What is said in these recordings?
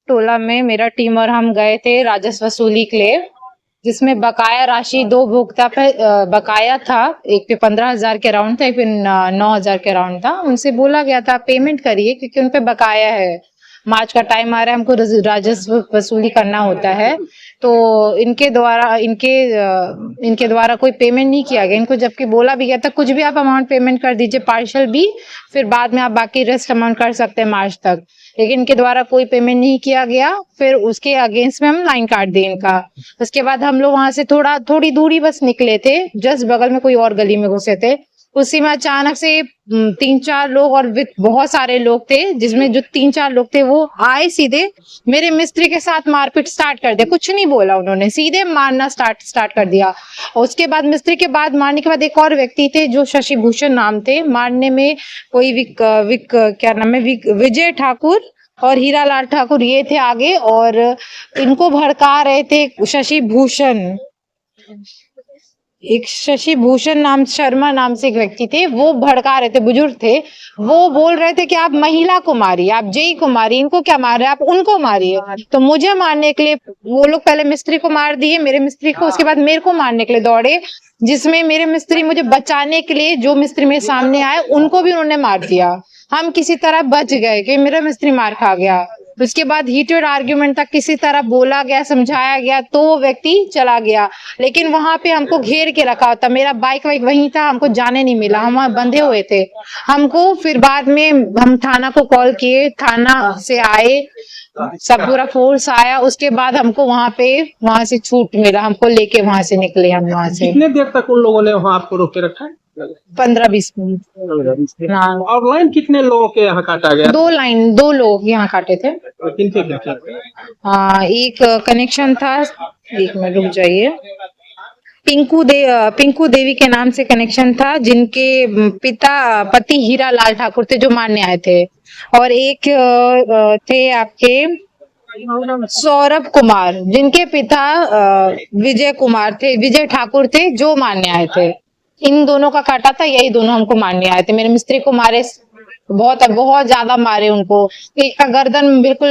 टोला में मेरा टीम और हम गए थे राजस्व वसूली के लिए, जिसमें बकाया राशि 2 भुगता पे बकाया था। एक पे 15,000 के अराउंड था, एक पे 9,000 के अराउंड था। उनसे बोला गया था पेमेंट करिए क्योंकि उन पे बकाया है। मार्च का टाइम आ रहा है, हमको राजस्व वसूली करना होता है। तो इनके द्वारा कोई पेमेंट नहीं किया गया इनको, जबकि बोला भी गया था कुछ भी आप अमाउंट पेमेंट कर दीजिए, पार्शियल भी, फिर बाद में आप बाकी रेस्ट अमाउंट कर सकते हैं मार्च तक। लेकिन इनके द्वारा कोई पेमेंट नहीं किया गया। फिर उसके अगेंस्ट में हम लाइन काट दिए इनका। उसके बाद हम लोग वहां से थोड़ी दूरी बस निकले थे, जस्ट बगल में कोई और गली में घुसे थे। उसी में अचानक से 3-4 लोग और बहुत सारे लोग थे, जिसमें जो 3-4 लोग थे वो आए, सीधे मेरे मिस्त्री के साथ मारपीट स्टार्ट कर दिया। कुछ नहीं बोला उन्होंने, सीधे मारना स्टार्ट कर दिया। और उसके बाद मिस्त्री के बाद मारने के बाद एक और व्यक्ति थे जो शशि भूषण नाम थे, मारने में कोई विजय ठाकुर और हीरालाल ठाकुर ये थे आगे, और इनको भड़का रहे थे एक शशि भूषण शर्मा नाम से एक व्यक्ति थे, वो भड़का रहे थे, बुजुर्ग थे। वो बोल रहे थे कि आप महिला को मारिए, आप जेई को मारिए, इनको क्या मार रहे हैं, आप उनको मारिए। तो मुझे मारने के लिए वो लोग पहले मिस्त्री को मार दिए, मेरे मिस्त्री को, उसके बाद मेरे को मारने के लिए दौड़े, जिसमें मेरे मिस्त्री मुझे बचाने के लिए, जो मिस्त्री मेरे सामने आए उनको भी उन्होंने मार दिया। हम किसी तरह बच गए कि मेरा मिस्त्री मार खा गया। उसके बाद हीटेड आर्ग्यूमेंट तक किसी तरह बोला गया, समझाया गया, तो वो व्यक्ति चला गया। लेकिन वहां पे हमको घेर के रखा था, मेरा बाइक वाइक वहीं था, हमको जाने नहीं मिला, हम वहां बंधे हुए थे। हमको फिर बाद में हम थाना को कॉल किए, थाना से आए, सब पूरा फोर्स आया। उसके बाद हमको वहां से छूट मिला, हमको लेके वहां से निकले। हम वहां से कितने देर तक उन लोगों ने वहाँ आपको रोक के रखा है? 15-20 मिनट। हाँ। और लाइन कितने लोगों के यहाँ काटा गया? 2 लोग यहाँ काटे थे। किनके क्या? एक कनेक्शन था, एक मिनट रुक जाइए, पिंकू देवी के नाम से कनेक्शन था, जिनके पति हीरालाल ठाकुर थे जो मारने आए थे। और एक थे आपके सौरभ कुमार, जिनके पिता विजय ठाकुर थे जो मारने आए थे। इन दोनों का काटा था, यही दोनों हमको मारने आए थे। मेरे मिस्त्री को मारे, बहुत ज्यादा मारे उनको। एक का गर्दन बिल्कुल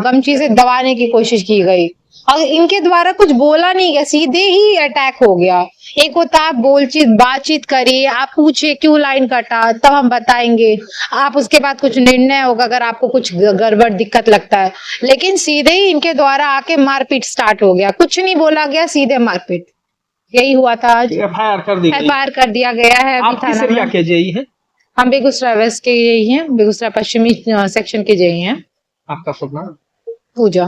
गमछी से दबाने की कोशिश की गई, और इनके द्वारा कुछ बोला नहीं गया, सीधे ही अटैक हो गया। एक होता आप बातचीत करिए, आप पूछिए क्यों लाइन कटा, तब हम बताएंगे, आप उसके बाद कुछ निर्णय होगा अगर आपको कुछ गड़बड़ दिक्कत लगता है। लेकिन सीधे ही इनके द्वारा आके मारपीट स्टार्ट हो गया, कुछ नहीं बोला गया, सीधे मारपीट। यही हुआ था आज। एफआईआर कर दिया गया है। आप किस एरिया के जेई हैं? हम बेगूसराय वेस्ट के जेई हैं, बेगूसराय पश्चिमी सेक्शन के जेई हैं। आपका शुभ नाम? पूजा।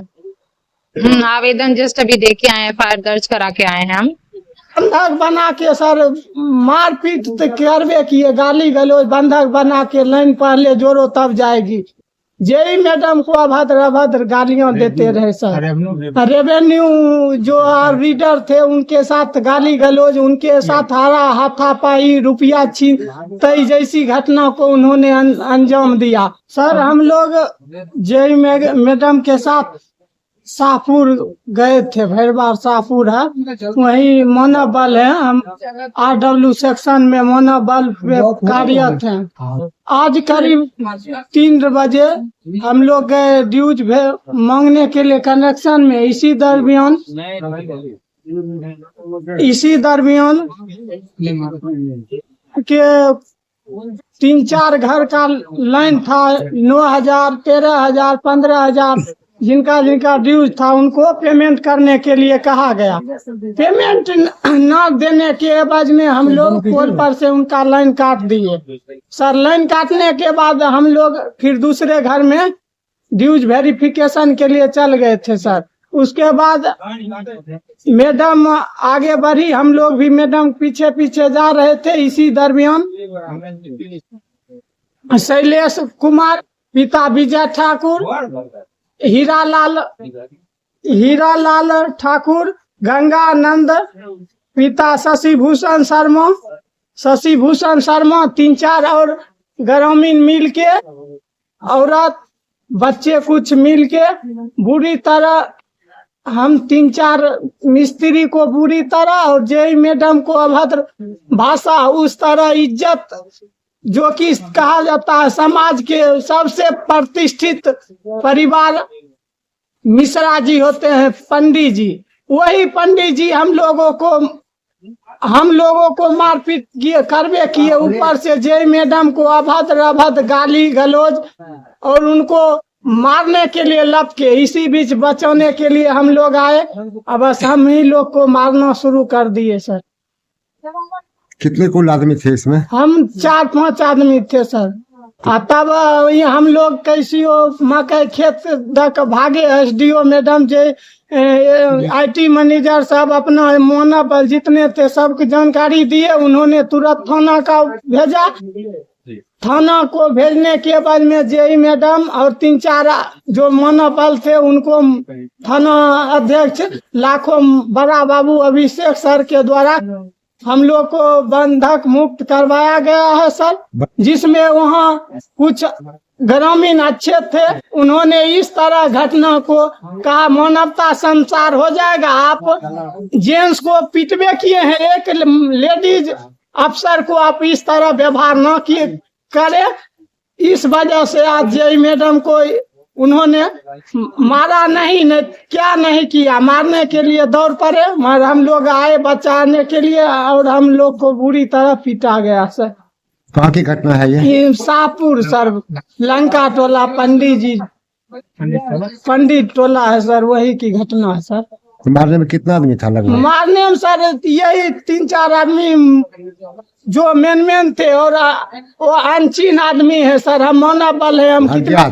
आवेदन जस्ट अभी दे के आए हैं, एफआईआर दर्ज करा के आए हैं हम। बंधक बना के सर मारपीट तो करवे किए, गाली गलौज, बंधक बना के लाइन पहले जोड़ो तब जाएगी। जेई मैडम को अभद्र गालियां देते रहे सर। रेवेन्यू जो रीडर थे उनके साथ गाली गलौज, उनके साथ हाथापाई, रुपया छीन तई जैसी घटना को उन्होंने अंजाम दिया। सर हम लोग जेई मैडम के साथ शाहपुर गए थे, भैरवार शाहपुर है, वही मनोबल है, हम RW सेक्शन में मनोबल कार्यरत हैं। आज करीब 3 बजे हम लोग गए ड्यूज मांगने के लिए कनेक्शन में। इसी दरमियान के 3-4 घर का लाइन था, 9,000, 13,000, 15,000 जिनका ड्यूज था उनको पेमेंट करने के लिए कहा गया। पेमेंट न देने के एवज में हम लोग पोल पर से उनका लाइन काट दिए। सर लाइन काटने के बाद हम लोग फिर दूसरे घर में ड्यूज वेरिफिकेशन के लिए चल गए थे सर। उसके बाद मैडम आगे बढ़ी, हम लोग भी मैडम पीछे जा रहे थे। इसी दरमियान शैलेश कुमार पिता विजय ठाकुर, हीरालाल ठाकुर, गंगानंद पिता शशि भूषण शर्मा 3-4 और ग्रामीण मिल के, औरत बच्चे कुछ मिल के बुरी तरह हम 3-4 मिस्त्री को बुरी तरह और जेई मैडम को अभद्र भाषा, उस तरह इज्जत जो कि कहा जाता है समाज के सबसे प्रतिष्ठित परिवार मिश्रा जी होते हैं पंडित जी, वही पंडित जी हम लोगों को मारपीट किए, करवे किए, ऊपर से जय मैडम को अभद्र गाली गलौज और उनको मारने के लिए लपके। इसी बीच बचाने के लिए हम लोग आए, अब बस हम ही लोग को मारना शुरू कर दिए सर। कितने कुल आदमी थे इसमें? हम 4-5 आदमी थे सर। तब ये हम लोग कैसी मकई खेत तक भागे। SDO madam J IT manager सब अपना मोना पर जितने थे सबकी जानकारी दिए, उन्होंने तुरंत थाना का भेजा। थाना को भेजने के बाद में जेई मैडम और 3-4 जो मनोबल थे उनको थाना अध्यक्ष लाखों बड़ा बाबू अभिषेक सर के द्वारा हम लोग को बंधक मुक्त करवाया गया है सर, जिसमें वहाँ कुछ ग्रामीण अच्छे थे। उन्होंने इस तरह घटना को कहा मानवता संसार हो जाएगा, आप जेंट्स को पिटवे किए हैं, एक लेडीज अफसर को आप इस तरह व्यवहार न किए करे। इस वजह से आज जेई मैडम को उन्होंने मारा नहीं क्या नहीं किया, मारने के लिए दौड़ पड़े, मगर हम लोग आए बचाने के लिए और हम लोग को बुरी तरह पीटा गया सर। कहाँ की घटना है ये शाहपुर सर, लंका टोला पंडित टोला है सर, वही की घटना है सर। मारने में कितना आदमी था लगभग? मारने में सर यही 3-4 आदमी जो मेन थे और वो अनचिन आदमी है सर। हम मनोबल है, हम कितना